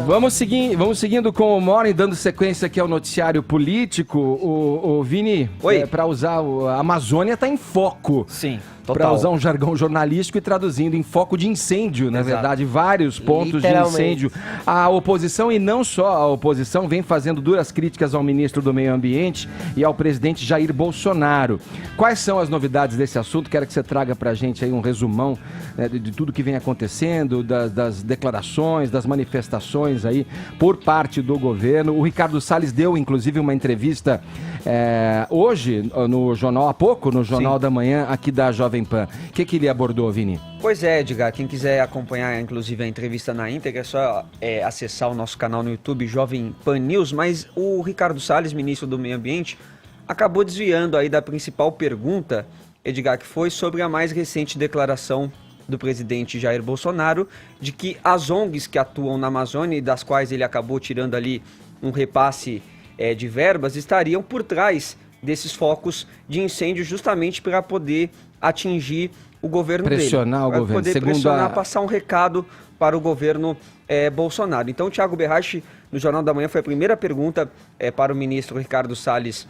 Vamos seguindo com o Morning, dando sequência aqui ao noticiário político. O Vini, para usar a Amazônia está em foco. Sim. Para usar um jargão jornalístico e traduzindo em foco de incêndio, na verdade, vários pontos de incêndio. A oposição, e não só a oposição, vem fazendo duras críticas ao ministro do Meio Ambiente e ao presidente Jair Bolsonaro. Quais são as novidades desse assunto? Quero que você traga para a gente aí um resumão, né, de tudo que vem acontecendo, das declarações, das manifestações aí por parte do governo. O Ricardo Salles deu, inclusive, uma entrevista hoje, no jornal, há pouco, no Jornal da Manhã, aqui da Jovem Pan. O que ele abordou, Vini? Pois é, Edgar, quem quiser acompanhar, inclusive, a entrevista na íntegra, é só acessar o nosso canal no YouTube, Jovem Pan News, mas o Ricardo Salles, ministro do Meio Ambiente, acabou desviando aí da principal pergunta, Edgar, que foi sobre a mais recente declaração do presidente Jair Bolsonaro, de que as ONGs que atuam na Amazônia, e das quais ele acabou tirando ali um repasse de verbas, estariam por trás desses focos de incêndio, justamente para poder atingir o governo pressionar dele. O governo. Poder pressionar, passar um recado para o governo Bolsonaro. Então, o Thiago Berrache, no Jornal da Manhã, foi a primeira pergunta para o ministro Ricardo Salles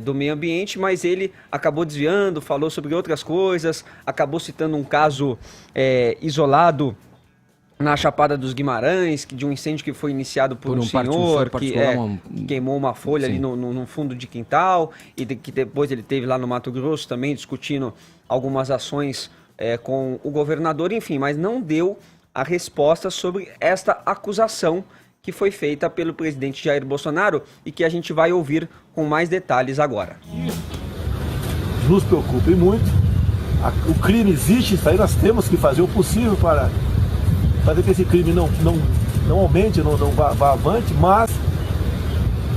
do Meio Ambiente, mas ele acabou desviando, falou sobre outras coisas, acabou citando um caso isolado na Chapada dos Guimarães, de um incêndio que foi iniciado por um senhor que queimou uma folha ali no fundo de quintal, e que depois ele teve lá no Mato Grosso também discutindo algumas ações com o governador, enfim, mas não deu a resposta sobre esta acusação que foi feita pelo presidente Jair Bolsonaro e que a gente vai ouvir com mais detalhes agora. Nos preocupa muito, o crime existe, isso aí nós temos que fazer o possível para fazer que esse crime não aumente, não vá avante, mas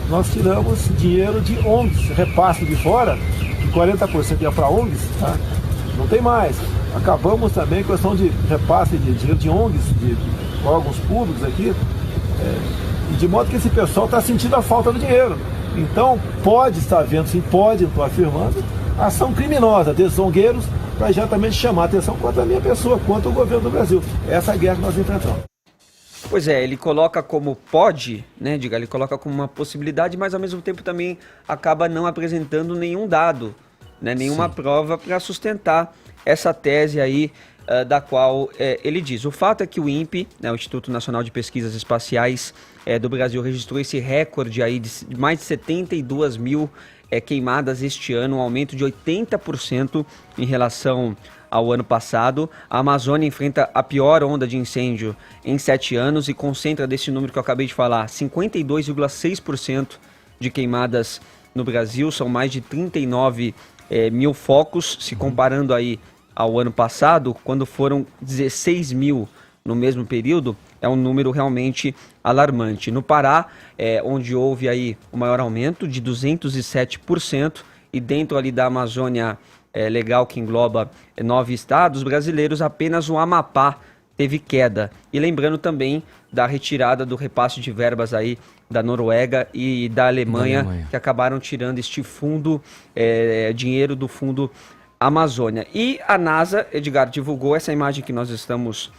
nós tiramos dinheiro de ONGs, repasse de fora, de 40% ia para ONGs, tá? Não tem mais. Acabamos também com a questão de repasse de dinheiro de ONGs, de órgãos públicos aqui, e de modo que esse pessoal está sentindo a falta do dinheiro. Então, pode estar vendo, sim, pode, estou afirmando, ação criminosa desses zongueiros, para exatamente chamar a atenção contra a minha pessoa, contra o governo do Brasil. Essa é a guerra que nós enfrentamos. Pois é, ele coloca como pode, né, diga, ele coloca como uma possibilidade, mas ao mesmo tempo também acaba não apresentando nenhum dado, né, nenhuma prova para sustentar essa tese aí da qual ele diz. O fato é que o INPE, né, o Instituto Nacional de Pesquisas Espaciais do Brasil, registrou esse recorde aí de mais de 72 mil queimadas este ano, um aumento de 80% em relação ao ano passado. A Amazônia enfrenta a pior onda de incêndio em 7 anos e concentra, desse número que eu acabei de falar, 52,6% de queimadas no Brasil. São mais de 39 mil focos, se comparando aí ao ano passado, quando foram 16 mil no mesmo período. É um número realmente alarmante. No Pará, onde houve aí o maior aumento de 207%, e dentro ali da Amazônia Legal, que engloba 9 estados brasileiros, apenas o Amapá teve queda. E lembrando também da retirada do repasse de verbas aí da Noruega e da Alemanha, que acabaram tirando este fundo, dinheiro do fundo Amazônia. E a NASA, Edgar, divulgou essa imagem que nós estamos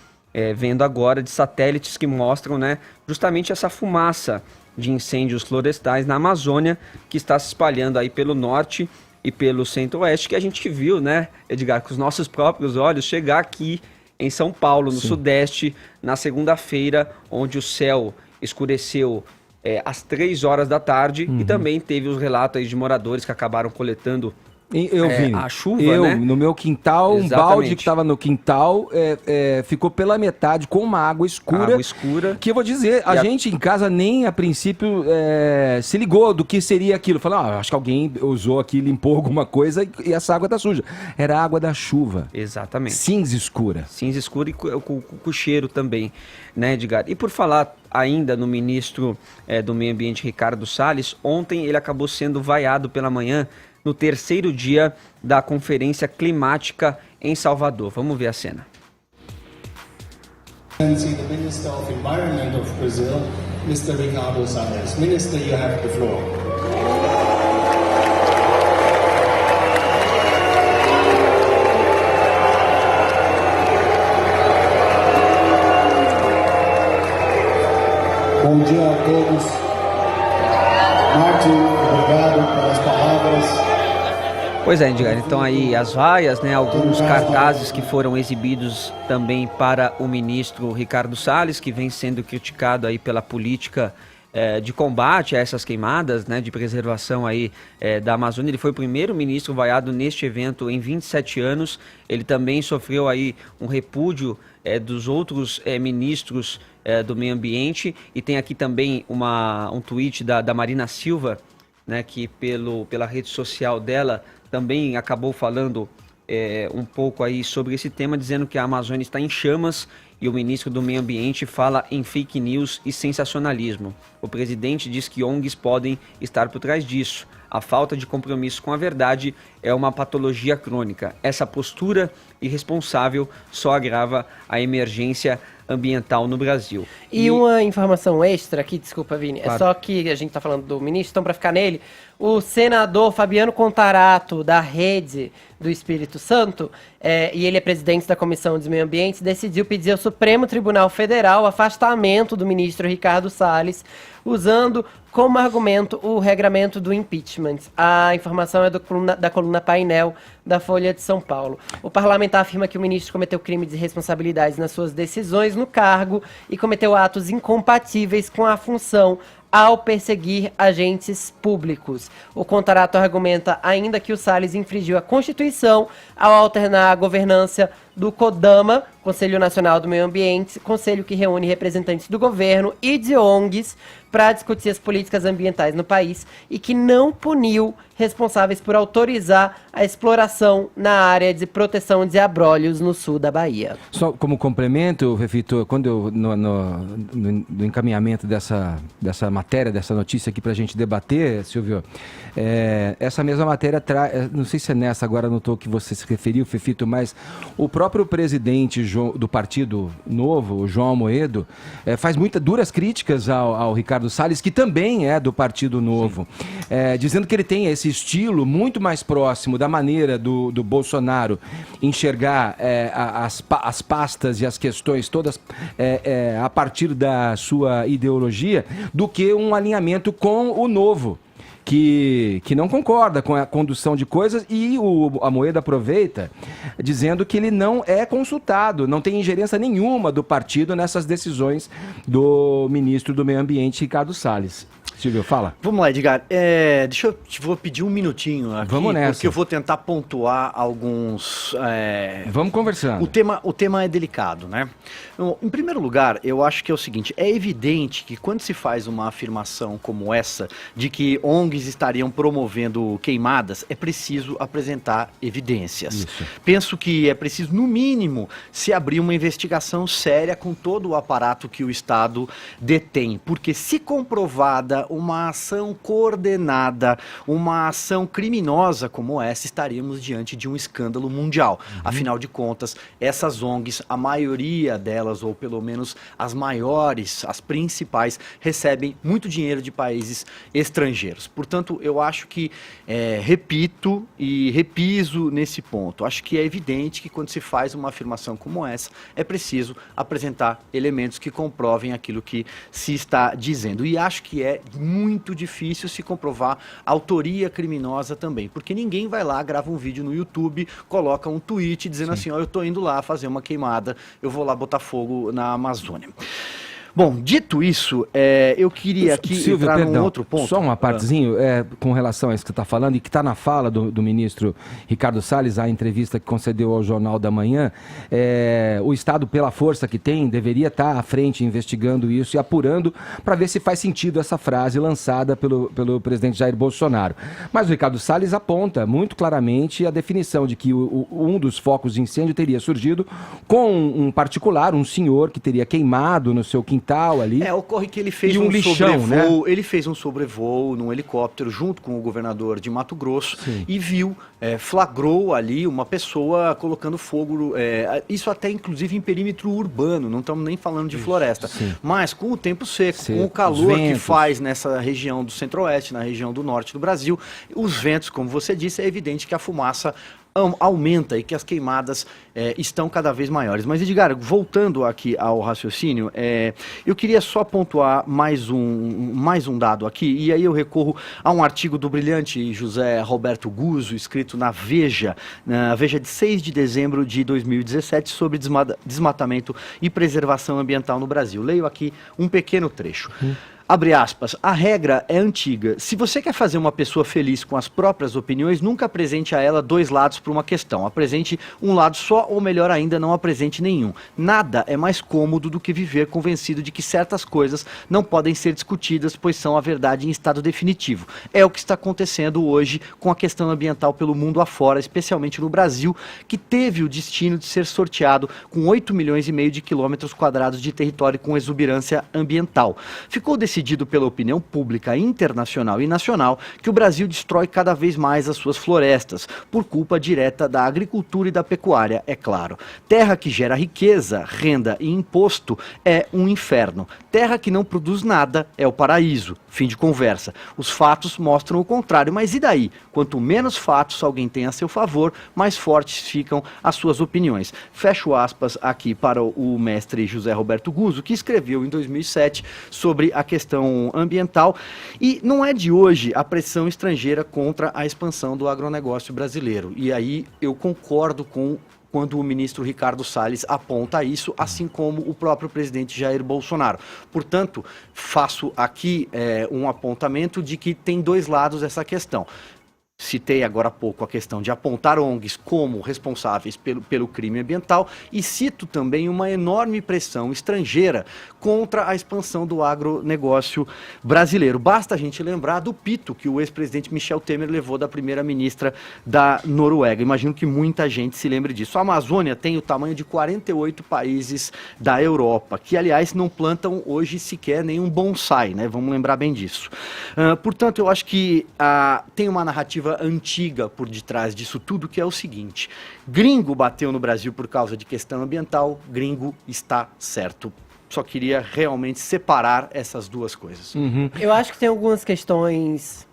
vendo agora, de satélites que mostram, né, justamente essa fumaça de incêndios florestais na Amazônia, que está se espalhando aí pelo norte e pelo centro-oeste, que a gente viu, né, Edgar, com os nossos próprios olhos, chegar aqui em São Paulo, no sudeste, na segunda-feira, onde o céu escureceu às 3 horas da tarde, e também teve os relatos aí de moradores que acabaram coletando a chuva, né? No meu quintal, um balde que estava no quintal ficou pela metade com uma água escura. Que eu vou dizer, a gente em casa nem a princípio se ligou do que seria aquilo. Falou, acho que alguém usou aqui, limpou alguma coisa e essa água tá suja. Era a água da chuva. Exatamente. Cinza escura. Cinza escura e com cheiro também, né, Edgar? E por falar ainda no ministro do Meio Ambiente, Ricardo Salles, ontem ele acabou sendo vaiado pela manhã no terceiro dia da Conferência Climática em Salvador. Vamos ver a cena. The Minister of Environment of Brazil, Mr. Ricardo Salles. Minister, you have the floor. Bom dia a todos. Martin, obrigado pelas palavras. Pois é, Edgar, então aí as vaias, né, alguns cartazes que foram exibidos também para o ministro Ricardo Salles, que vem sendo criticado aí pela política de combate a essas queimadas, né, de preservação aí da Amazônia. Ele foi o primeiro ministro vaiado neste evento em 27 anos. Ele também sofreu aí um repúdio dos outros ministros do meio ambiente, e tem aqui também um tweet da Marina Silva, né, que pela rede social dela também acabou falando um pouco aí sobre esse tema, dizendo que a Amazônia está em chamas e o ministro do Meio Ambiente fala em fake news e sensacionalismo. O presidente diz que ONGs podem estar por trás disso. A falta de compromisso com a verdade é uma patologia crônica. Essa postura irresponsável só agrava a emergência ambiental no Brasil. E uma informação extra aqui, desculpa, Vini, claro. É só que a gente está falando do ministro, então para ficar nele, o senador Fabiano Contarato, da Rede do Espírito Santo, e ele é presidente da Comissão de Meio Ambiente, decidiu pedir ao Supremo Tribunal Federal o afastamento do ministro Ricardo Salles, usando como argumento o regramento do impeachment. A informação é da coluna Painel da Folha de São Paulo. O parlamentar afirma que o ministro cometeu crime de responsabilidade nas suas decisões no cargo e cometeu atos incompatíveis com a função ao perseguir agentes públicos. O Contarato argumenta ainda que o Salles infringiu a Constituição ao alternar a governança do CODAMA, Conselho Nacional do Meio Ambiente, conselho que reúne representantes do governo e de ONGs para discutir as políticas ambientais no país, e que não puniu responsáveis por autorizar a exploração na área de proteção de abrolhos no sul da Bahia. Só como complemento, Fefito, quando eu, no encaminhamento dessa matéria, dessa notícia aqui para a gente debater, Silvio, essa mesma matéria traz, não sei se é nessa agora, notou que você se referiu, Fefito, mas o próprio presidente do Partido Novo, o João Amoedo, faz muitas duras críticas ao Ricardo Salles, que também é do Partido Novo, dizendo que ele tem esse estilo muito mais próximo da maneira do Bolsonaro enxergar as pastas e as questões todas a partir da sua ideologia, do que um alinhamento com o Novo, que não concorda com a condução de coisas, e o Amoedo aproveita dizendo que ele não é consultado, não tem ingerência nenhuma do partido nessas decisões do ministro do Meio Ambiente, Ricardo Salles. Silvio, fala. Vamos lá, Edgar. Vou pedir um minutinho aqui. Vamos nessa. Porque eu vou tentar pontuar alguns... Vamos conversando. O tema é delicado, né? Em primeiro lugar, eu acho que é o seguinte, é evidente que quando se faz uma afirmação como essa, de que ONGs estariam promovendo queimadas, é preciso apresentar evidências. Isso. Penso que é preciso, no mínimo, se abrir uma investigação séria com todo o aparato que o Estado detém, porque se comprovada uma ação coordenada, uma ação criminosa como essa, estaríamos diante de um escândalo mundial. Afinal de contas, essas ONGs, a maioria delas, ou pelo menos as maiores, as principais, recebem muito dinheiro de países estrangeiros. Portanto, eu acho que, repito e repiso nesse ponto, acho que é evidente que quando se faz uma afirmação como essa, é preciso apresentar elementos que comprovem aquilo que se está dizendo. E acho que é muito difícil se comprovar autoria criminosa também, porque ninguém vai lá, grava um vídeo no YouTube, coloca um tweet dizendo assim, ó, eu tô indo lá fazer uma queimada, eu vou lá botar fogo na Amazônia. Bom, dito isso, eu queria aqui Silvio, entrar perdão, num outro ponto. Só uma partezinho com relação a isso que você está falando, e que está na fala do ministro Ricardo Salles, a entrevista que concedeu ao Jornal da Manhã. O Estado, pela força que tem, deveria estar à frente investigando isso e apurando para ver se faz sentido essa frase lançada pelo presidente Jair Bolsonaro. Mas o Ricardo Salles aponta muito claramente a definição de que um dos focos de incêndio teria surgido com um particular, um senhor que teria queimado no seu quintal ali. Ocorre que ele fez um lixão, sobrevoo, né? Ele fez um sobrevoo num helicóptero junto com o governador de Mato Grosso. Sim. E viu, flagrou ali uma pessoa colocando fogo, isso até inclusive em perímetro urbano, não estamos nem falando de floresta. Sim. Mas com o tempo seco, com o calor que faz nessa região do centro-oeste, na região do norte do Brasil, os ventos, como você disse, é evidente que a fumaça aumenta e que as queimadas estão cada vez maiores. Mas, Edgar, voltando aqui ao raciocínio, eu queria só pontuar mais um dado aqui, e aí eu recorro a um artigo do brilhante José Roberto Guzzo, escrito na Veja de 6 de dezembro de 2017, sobre desmatamento e preservação ambiental no Brasil. Leio aqui um pequeno trecho. Abre aspas, a regra é antiga. Se você quer fazer uma pessoa feliz com as próprias opiniões, nunca apresente a ela dois lados para uma questão. Apresente um lado só, ou melhor ainda, não apresente nenhum. Nada é mais cômodo do que viver convencido de que certas coisas não podem ser discutidas, pois são a verdade em estado definitivo. É o que está acontecendo hoje com a questão ambiental pelo mundo afora, especialmente no Brasil, que teve o destino de ser sorteado com 8,5 milhões de quilômetros quadrados de território com exuberância ambiental. Ficou decidido pela opinião pública internacional e nacional que o Brasil destrói cada vez mais as suas florestas, por culpa direta da agricultura e da pecuária, é claro. Terra que gera riqueza, renda e imposto é um inferno. Terra que não produz nada é o paraíso. Fim de conversa. Os fatos mostram o contrário, mas e daí? Quanto menos fatos alguém tem a seu favor, mais fortes ficam as suas opiniões. Fecho aspas aqui para o mestre José Roberto Guzzo, que escreveu em 2007 sobre a questão ambiental. E não é de hoje a pressão estrangeira contra a expansão do agronegócio brasileiro. E aí eu concordo com quando o ministro Ricardo Salles aponta isso, assim como o próprio presidente Jair Bolsonaro. Portanto, faço aqui um apontamento de que tem dois lados essa questão. Citei agora há pouco a questão de apontar ONGs como responsáveis pelo crime ambiental e cito também uma enorme pressão estrangeira contra a expansão do agronegócio brasileiro. Basta a gente lembrar do pito que o ex-presidente Michel Temer levou da primeira-ministra da Noruega. Imagino que muita gente se lembre disso. A Amazônia tem o tamanho de 48 países da Europa, que, aliás, não plantam hoje sequer nenhum bonsai, né? Vamos lembrar bem disso. Portanto, eu acho que tem uma narrativa antiga por detrás disso tudo, que é o seguinte: gringo bateu no Brasil por causa de questão ambiental, gringo está certo. Só queria realmente separar essas duas coisas. Eu acho que tem algumas questões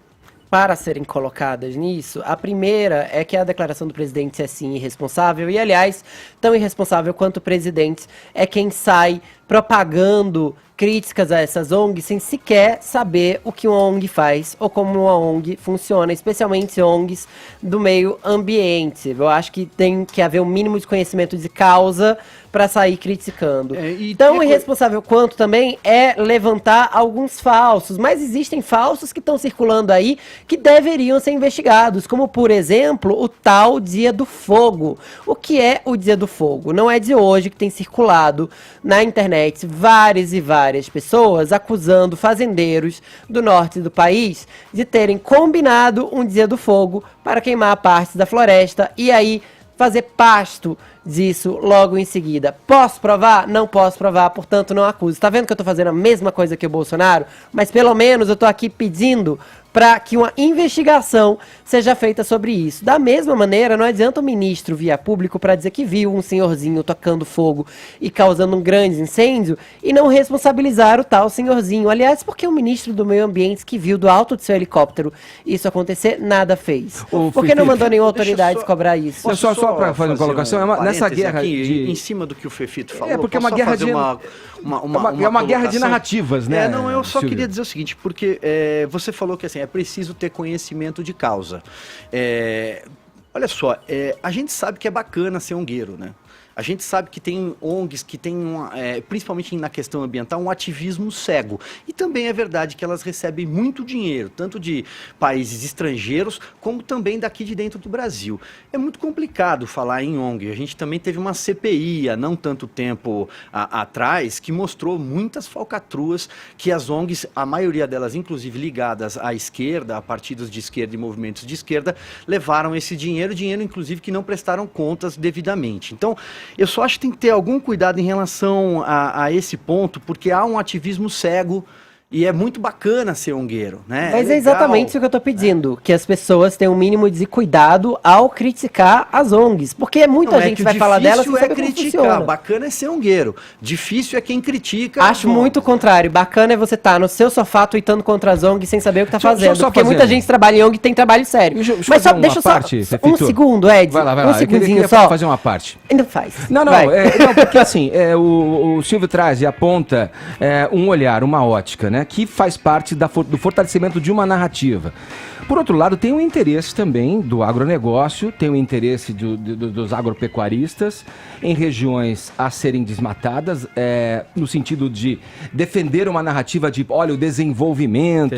para serem colocadas nisso. A primeira é que a declaração do presidente é sim irresponsável, e aliás, tão irresponsável quanto o presidente é quem sai propagando críticas a essas ONGs sem sequer saber o que uma ONG faz ou como uma ONG funciona, especialmente ONGs do meio ambiente. Eu acho que tem que haver um mínimo de conhecimento de causa para sair criticando. Tão irresponsável quanto também é levantar alguns falsos, mas existem falsos que estão circulando aí que deveriam ser investigados, como, por exemplo, o tal Dia do Fogo. O que é o Dia do Fogo? Não é de hoje que tem circulado na internet várias e várias pessoas acusando fazendeiros do norte do país de terem combinado um Dia do Fogo para queimar partes da floresta e aí fazer pasto disso logo em seguida. Posso provar? Não posso provar, portanto não acuso. Tá vendo que eu tô fazendo a mesma coisa que o Bolsonaro? Mas pelo menos eu tô aqui pedindo para que uma investigação seja feita sobre isso. Da mesma maneira, não adianta o ministro vir a público para dizer que viu um senhorzinho tocando fogo e causando um grande incêndio e não responsabilizar o tal senhorzinho. Aliás, porque o ministro do Meio Ambiente que viu do alto do seu helicóptero isso acontecer, nada fez. Por que não mandou nenhuma autoridade cobrar isso? Só para fazer uma colocação, nessa guerra aqui, em cima do que o Fefito falou, porque é uma guerra de uma guerra de narrativas, né? Não, eu só queria dizer o seguinte, porque você falou que assim, é preciso ter conhecimento de causa. Olha só, a gente sabe que é bacana ser ongueiro, né? A gente sabe que tem ONGs que têm, principalmente na questão ambiental, um ativismo cego. E também é verdade que elas recebem muito dinheiro, tanto de países estrangeiros, como também daqui de dentro do Brasil. É muito complicado falar em ONG. A gente também teve uma CPI há não tanto tempo atrás, que mostrou muitas falcatruas que as ONGs, a maioria delas inclusive ligadas à esquerda, a partidos de esquerda e movimentos de esquerda, levaram esse dinheiro inclusive que não prestaram contas devidamente. Então, eu só acho que tem que ter algum cuidado em relação a esse ponto, porque há um ativismo cego E é muito bacana ser ongueiro, né? Mas é exatamente isso que eu tô pedindo, que as pessoas tenham um mínimo de cuidado ao criticar as ONGs, porque muita gente vai falar delas sem saber como funciona. Bacana é ser ongueiro, difícil é quem critica. Acho muito o contrário, bacana é você estar no seu sofá tweetando contra as ONGs sem saber o que tá fazendo, porque muita gente trabalha em ONG e tem trabalho sério. Mas só deixa só um segundo, Ed, vai lá, um segundinho só. Fazer uma parte. Ainda faz. Não, porque assim, o Silvio traz e aponta um olhar, uma ótica, né, que faz parte do fortalecimento de uma narrativa. Por outro lado, tem o interesse também do agronegócio, tem o interesse dos agropecuaristas em regiões a serem desmatadas, no sentido de defender uma narrativa de, olha, o desenvolvimento.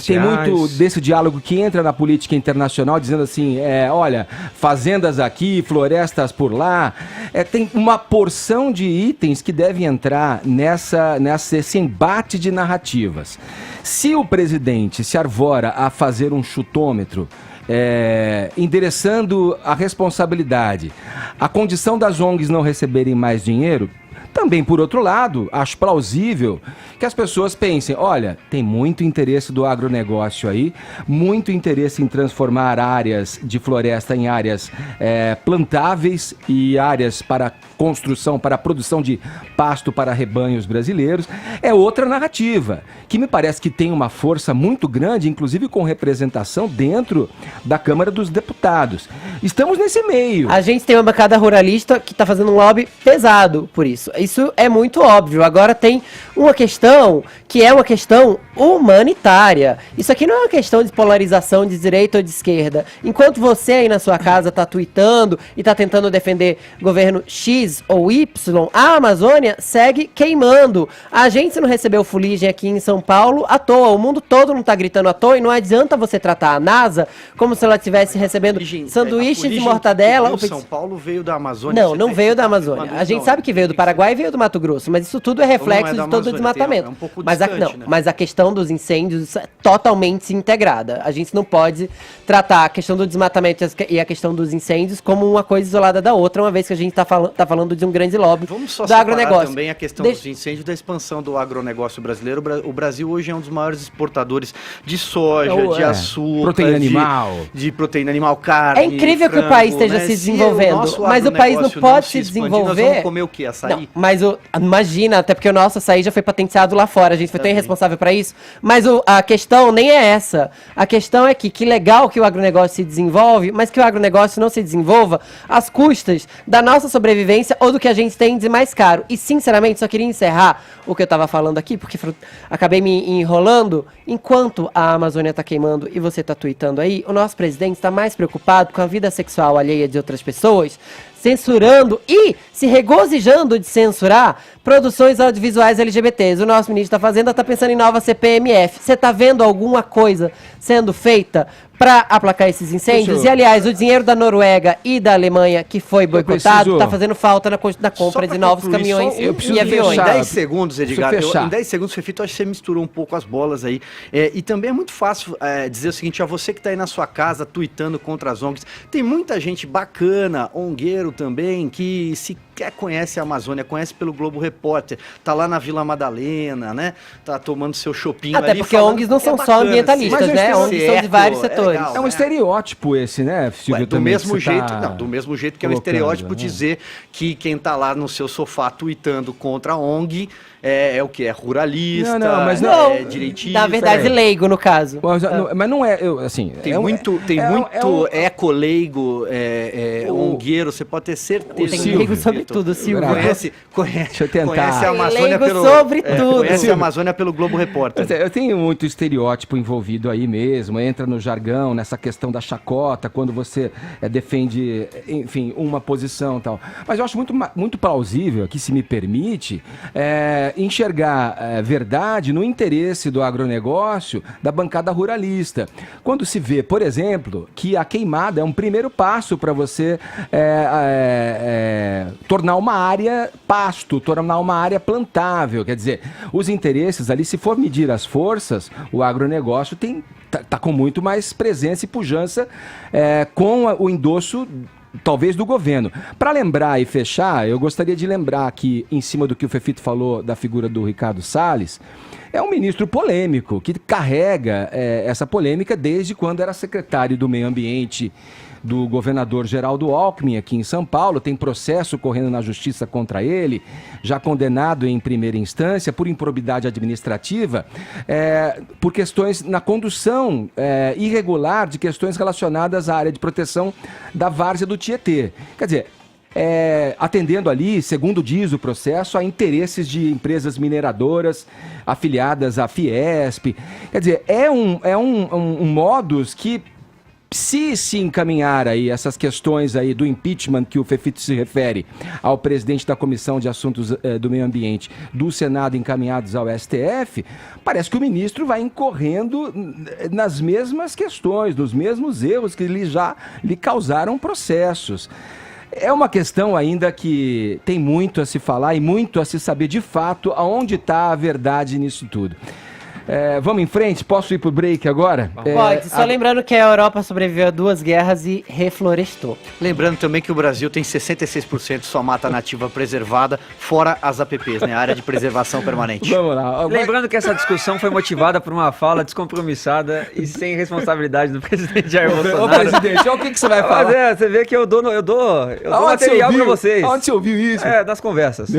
Tem muito desse diálogo que entra na política internacional, dizendo assim, olha, fazendas aqui, florestas por lá. Tem uma porção de itens que devem entrar nesse embate de narrativas. Se o presidente se arvora a fazer um chutômetro, endereçando a responsabilidade, a condição das ONGs não receberem mais dinheiro, também, por outro lado, acho plausível que as pessoas pensem, olha, tem muito interesse do agronegócio aí, muito interesse em transformar áreas de floresta em áreas plantáveis e áreas para construção, para a produção de pasto para rebanhos brasileiros. É outra narrativa, que me parece que tem uma força muito grande, inclusive com representação dentro da Câmara dos Deputados. Estamos nesse meio. A gente tem uma bancada ruralista que está fazendo um lobby pesado por isso. Isso é muito óbvio. Agora tem uma questão que é uma questão humanitária. Isso aqui não é uma questão de polarização de direita ou de esquerda. Enquanto você aí na sua casa está tweetando e está tentando defender governo X ou Y, a Amazônia segue queimando. A gente não recebeu fuligem aqui em São Paulo à toa. O mundo todo não está gritando à toa e não adianta você tratar a NASA como se ela estivesse recebendo sanduíches de mortadela. São Paulo veio da Amazônia? Não veio da Amazônia. A gente sabe que veio do Paraguai e veio do Mato Grosso, mas isso tudo é reflexo de todo o desmatamento. Mas a questão dos incêndios é totalmente integrada. A gente não pode tratar a questão do desmatamento e a questão dos incêndios como uma coisa isolada da outra, uma vez que a gente tá falando de um grande lobby do agronegócio. Também a questão dos incêndios, da expansão do agronegócio brasileiro. O Brasil hoje é um dos maiores exportadores de soja, de açúcar, proteína animal, de proteína animal, carne. É incrível que o país esteja se desenvolvendo, mas o país não pode se desenvolver. Nós vamos comer o quê? Açaí? Não, mas imagina, até porque o nosso açaí já foi patenteado lá fora, a gente foi tão irresponsável para isso. Mas a questão nem é essa. A questão é que legal que o agronegócio se desenvolve, mas que o agronegócio não se desenvolva às custas da nossa sobrevivência ou do que a gente tem de mais caro. E, sinceramente, só queria encerrar o que eu estava falando aqui, porque acabei me enrolando. Enquanto a Amazônia está queimando e você está tweetando aí, o nosso presidente está mais preocupado com a vida sexual alheia de outras pessoas, censurando e se regozijando de censurar produções audiovisuais LGBTs. O nosso ministro da Fazenda está pensando em nova CPMF. Você está vendo alguma coisa sendo feita para aplacar esses incêndios? E, aliás, o dinheiro da Noruega e da Alemanha, que foi boicotado, está fazendo falta na compra de novos caminhões e aviões. Em 10 segundos, Edgar, em 10 segundos, Fefito, acho que você misturou um pouco as bolas aí. E também é muito fácil dizer o seguinte, a você que está aí na sua casa, tweetando contra as ONGs, tem muita gente bacana, ongueiro também, que sequer conhece a Amazônia, conhece pelo Globo Repórter, tá lá na Vila Madalena, né? Tá tomando seu shopping ali. Até porque ONGs não são só ambientalistas, né? ONGs são de vários setores. É um estereótipo esse, né, Silvio? Do mesmo jeito que é um estereótipo dizer que quem tá lá no seu sofá tweetando contra a ONG é o que? É ruralista, é direitista. Na verdade, leigo, no caso. Mas não é, assim... Tem muito ecoleigo, ongueiro, você pode ter certeza. Tem leigo sobre tudo, Silvio. Deixa eu tentar. Conhece a Amazônia conhece a Amazônia pelo Globo Repórter. Eu tenho muito estereótipo envolvido aí mesmo, entra no jargão, nessa questão da chacota, quando você defende, enfim, uma posição e tal. Mas eu acho muito plausível, aqui, se me permite, enxergar verdade no interesse do agronegócio da bancada ruralista. Quando se vê, por exemplo, que a queimada é um primeiro passo para você tornar uma área pasto, tornar uma área plantável. Quer dizer, os interesses ali, se for medir as forças, o agronegócio tá com muito mais presença e pujança com o endosso talvez do governo. Para lembrar e fechar, eu gostaria de lembrar aqui, em cima do que o Fefito falou da figura do Ricardo Salles, é um ministro polêmico, que carrega essa polêmica desde quando era secretário do Meio Ambiente do governador Geraldo Alckmin aqui em São Paulo. Tem processo correndo na justiça contra ele, já condenado em primeira instância por improbidade administrativa, por questões na condução irregular de questões relacionadas à área de proteção da várzea do Tietê. Quer dizer, atendendo ali, segundo diz o processo, a interesses de empresas mineradoras afiliadas à Fiesp. Quer dizer, é um modus que, se encaminhar aí essas questões aí do impeachment que o Fefito se refere ao presidente da Comissão de Assuntos do Meio Ambiente do Senado encaminhados ao STF, parece que o ministro vai incorrendo nas mesmas questões, nos mesmos erros que já lhe causaram processos. É uma questão ainda que tem muito a se falar e muito a se saber de fato aonde está a verdade nisso tudo. Vamos em frente? Posso ir pro break agora? Pode, só lembrando que a Europa sobreviveu a 2 guerras e reflorestou. Lembrando também que o Brasil tem 66% de sua mata nativa preservada, fora as APPs, né? A área de preservação permanente. Vamos lá. Lembrando que essa discussão foi motivada por uma fala descompromissada e sem responsabilidade do presidente Jair Bolsonaro. Ô, presidente, olha o que você vai falar. Mas você vê que eu dou material pra vocês. Onde você ouviu isso? Das conversas.